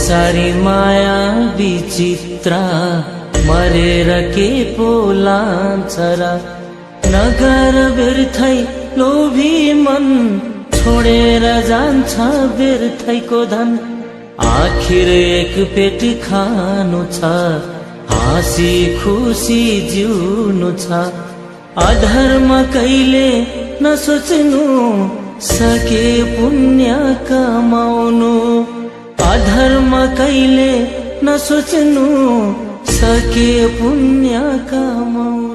संसारी माया विचित्र मरेर के पो लान्छ र नगर व्यर्थै लोभी मन छोडेर जान्छ व्यर्थैको धन आखिर एक पेट खानु छ हाँसी खुसी जिउनु छ अधर्म कहिले नसोच्नु सके पुण्य कमाउनु अधर्म कहिले नसोच्नु सके पुण्य कमाउनु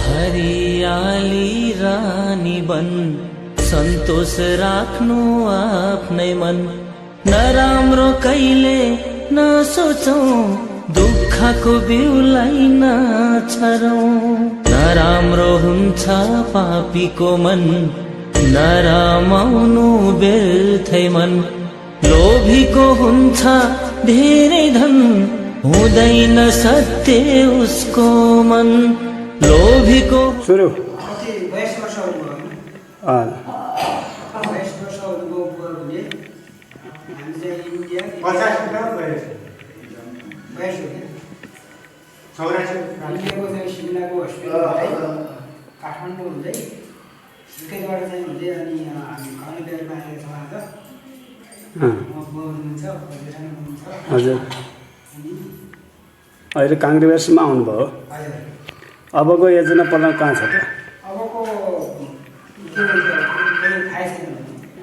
हरियाली रानी बन सन्तोष राख्नु आफ्नै मन नराम्रो कहिले नसोचौं दुःखको बिउलाई नछरौं नराम्रो हुन्छ पापीको मन नरमाउनु व्यर्थै मन लोभीको हुन्छ धेरै धन हुँदैन सत्य उसको मन लोभीको सुरु काठमाडौँ हुँदै सिलगढीबाट चाहिँ हुँदै अनि हामी कर्णबिहारमा आएको छौँ आज हुनुहुन्छ हजुर अहिले काङ्ग्रेसमा आउनुभयो अबको योजना प्लान कहाँ छ त अबको के भन्छ थाहै छैन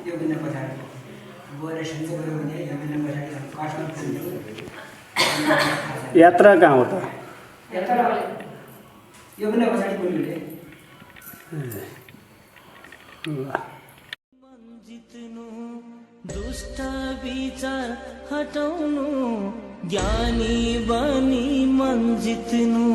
योजना पछाडि गएर सन्चो गऱ्यो भने योजना पछाडि काठमाडौँ यात्रा कहाँ हो त यात्रा योजना पछाडि बोल्नुले मन जित्नु दुष्ट विचार हटाउनु ज्ञानी बनी मन जित्नु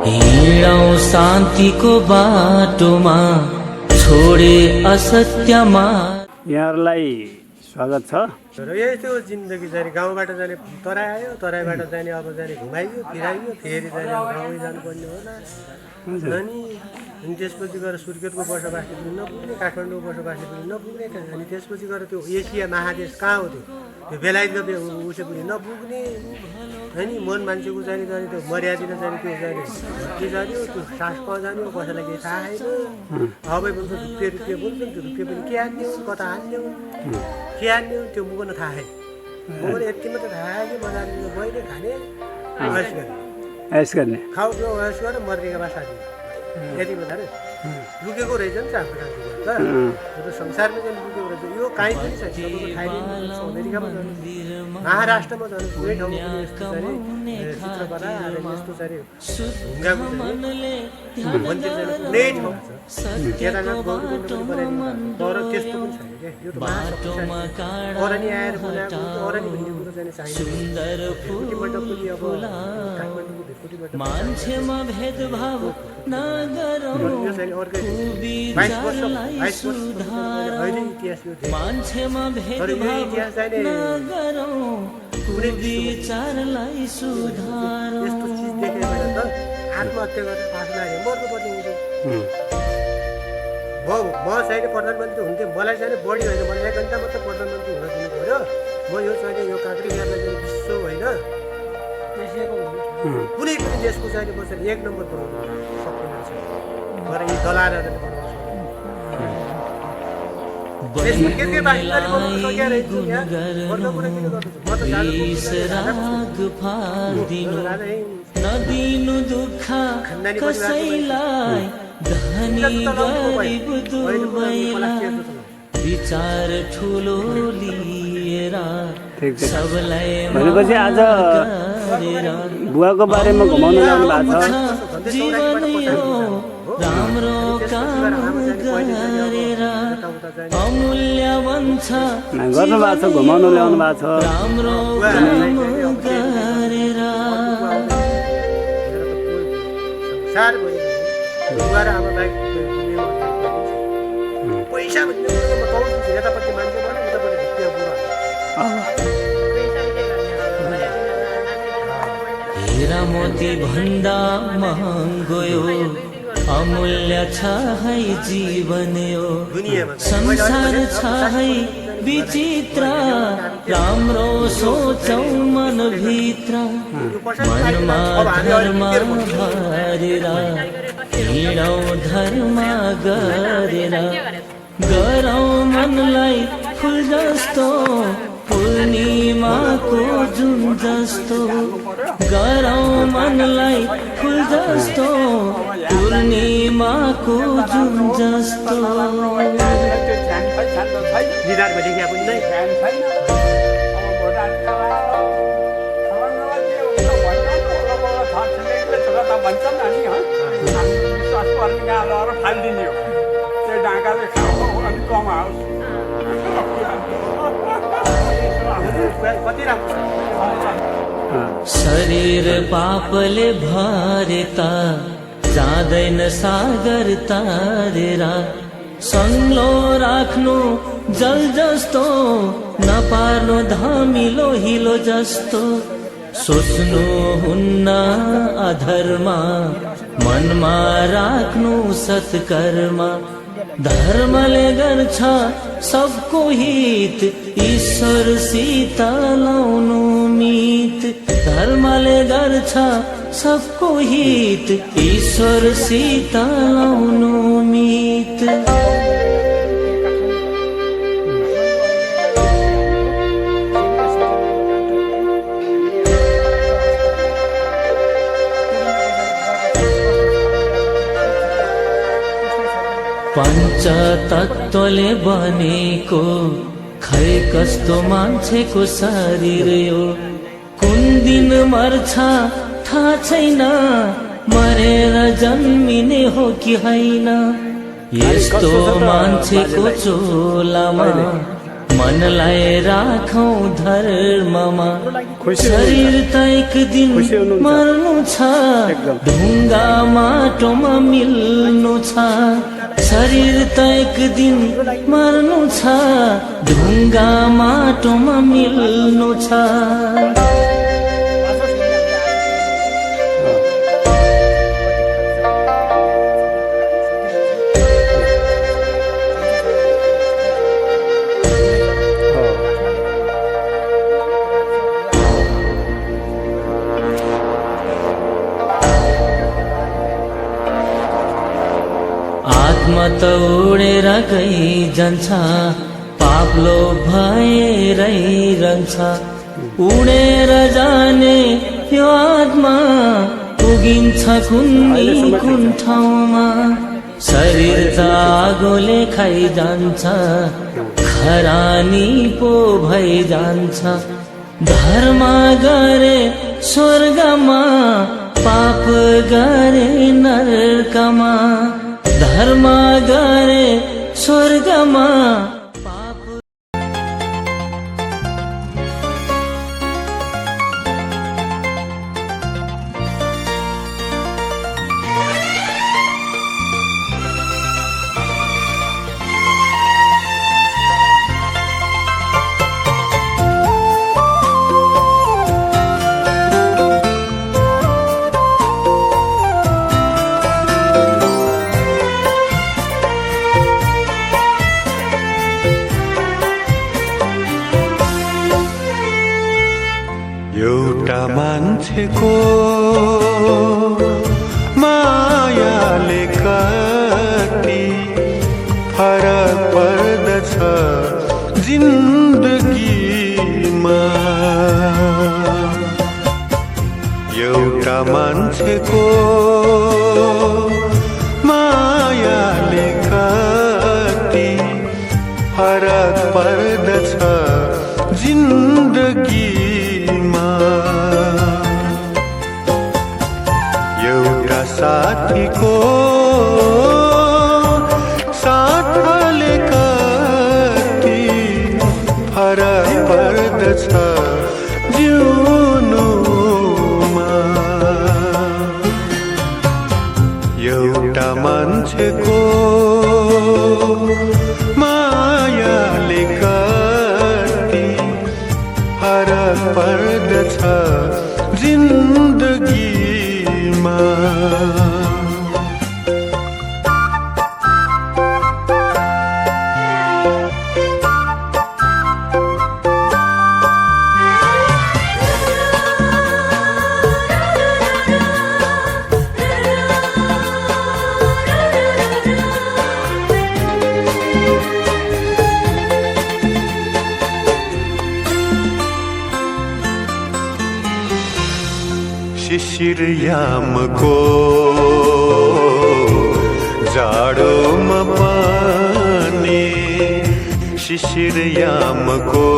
हिँडौं शान्तिको बाटोमा छोडे असत्यमा यहाँहरूलाई स्वागत छ र यही थियो जिन्दगी जाने गाउँबाट जाने तराई आयो तराईबाट जाने अब जाने घुमाइयो फिराइयो फेरि जाने गाउँमै जानुपर्ने होला अनि त्यसपछि गएर सुर्खेतको बसोबासी पनि नपुग्ने काठमाडौँको बसोबासी पनि नपुग्ने अनि त्यसपछि गएर त्यो एसिया महादेश कहाँ हो त्यो बेलायतको उसो पनि नपुग्ने होइन मन मान्छेको जाने जाने त्यो मर्यादिन जाने त्यो जाने के जाने त्यो सास कहाँ जाने हो कसैलाई केही थाहा छैन अब बोल्छ रुपियाँ बोल्छ त्यो रुपियाँ पनि के हान्ने हो कता हान्ने हो के हान्ने हो त्यो मुगन थाहा है मुगन यति मात्रै थाहा कि मजाले मैले खाने ऐस गर्ने खाऊ पिउ ऐस गरेर मर्नेका बा साथी यति मात्रै लुकेको रहेछ नि त हाम्रो काममा त संसारमा चाहिँ लुकेको रहेछ यो काहीँ पनि छैन थाइल्यान्ड अमेरिकामा जानु महाराष्ट्रमा जानु कुनै ठाउँमा यस्तो चाहिँ चित्रकला र यस्तो चाहिँ ढुङ्गाको चाहिँ मन्दिर चाहिँ कुनै ठाउँ छ केदारनाथ गौरीकुण्ड पनि बनाइदिनु तर त्यस्तो पनि छैन क्या यो त अरनी आएर बनाएको अरनी भन्ने कुरो चाहिँ चाहिन्छ ढेकुटी मण्डप पनि अब काठमाडौँको ढेकुटी मण्डप मान्छेमा भेदभाव नगरौँ मान्छेमा भेदभाव नगरौँ विचारलाई सुधारौँ यस्तो चिज देखेर त आत्महत्या गरेर फाँस लाग्यो मर्नुपर्ने हुँदैन म चाहिँ प्रधानमन्त्री हुन्थेँ मलाई चाहिँ बढी होइन मलाई 1 घन्टा मात्र प्रधानमन्त्री हुन दिनु पऱ्यो म यो चाहिँ यो काँक्री गाड्न चाहिँ विश्व होइन एसियाको कुनै पनि देशको चाहिँ म चाहिँ 1 नम्बर बनाउनु सक्दिनँ तर यी दलालहरूले बनाउँछ नदिनु दुःख कसैलाई धनी गरिब दुवैलाई विचार ठुलो लिए ठिक छ सबलाई भनेपछि आज बुवाको बारेमा घुमाउन ल्याउनु भएको छ जीवन यो राम्रो काम गरेर अमूल्य बन्छ गर्नु भएको छ घुमाउन ल्याउनु भएको छ राम्रो काम गरेर सार भयो बुवा र आमा बाहेक पैसा भन्ने कुरोमा कौन यतापट्टि मान्छे भएन यतापट्टि त्यो बुवा हीरा मोती भन्दा महँगो यो अमूल्य छ है जीवन यो संसार छ है विचित्र राम्रो सोचौ मनभित्र मनमा धर्म भरेर हिँडौ धर्म गरेर गरौ मनलाई फुल जस्तो पूर्णिमाको जुन जस्तो गरौ मनलाई फुल जस्तो पूर्णिमाको जुन जस्तो दिदारमा देखिया पनि नै कति शरीर पापले भरेता जाँदैन सागर तारेर सङ्लो राख्नु जल जस्तो नपार्नु धमिलो हिलो जस्तो सोच्नु हुन्न अधर्म मनमा राख्नु सत्कर्म धर्मले गर्छ सबको हित ईश्वरसित लाउनु मित धर्मले गर्छ सबको हित ईश्वरसित लाउनु मित पञ्चतत्त्वले बनेको खै कस्तो मान्छेको शरीर यो कुन दिन मर्छ थाहा छैन मरेर जन्मिने हो कि होइन यस्तो मान्छेको चोलामा मनलाई राखौं धर्ममा शरीर त एक दिन मर्नु छ ढुङ्गा माटोमा मिल्नु छ शरीर त एक दिन मर्नु छ ढुङ्गा माटोमा मिल्नु छ आत्मा त उडेर गइजान्छ पाप्लो भएरै रहन्छ उडेर जाने यो आत्मा पुगिन्छ कुन ठाउँमा शरीर त आगोले खाइजान्छ खरानी पो भइजान्छ धर्म गरे स्वर्गमा पाप गरे नरकमा धर्म गरे स्वर्गमा पाप एउटा मान्छेको मायाले कति फरक पर्दछ जिन्दगीमा एउटा मान्छेको मायाले कति फरक पर्दछ जिन्दगीमा एउटा साथीको साथले कति फरक पर्दछ जिउनुमा एउटा मान्छेको मायाले कति फरक पर्दछ जिन्दगीमा शिशिर यामको जाडोमा पानी शिशिर यामको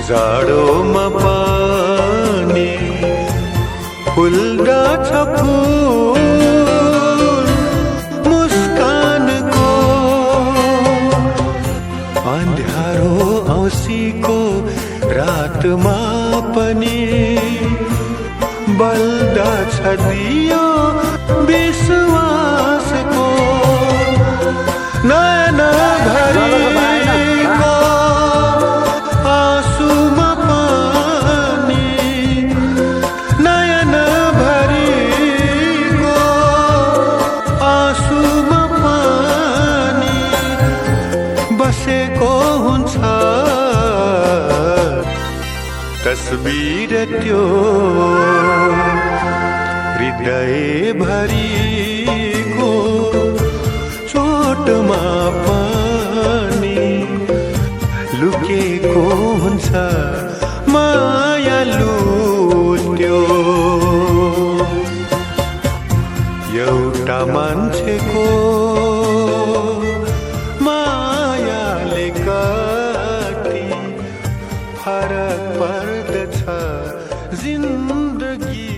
जाडोमा पानी फुल्दछ फुल मुस्कानको अन्ध्यारो औँसीको रातमा पनि बल्दछ दियो विश्वासको नयन भरिको आँसुमा पानी नयन भरिको आँसुमा पानी बसेको हुन्छ तस्बिर त्यो हृदय भरिको चोटमा पनि लुकेको हुन्छ मायालु त्यो एउटा मान्छेको मायाले कति फरक पर्दछ जिन्दगीमा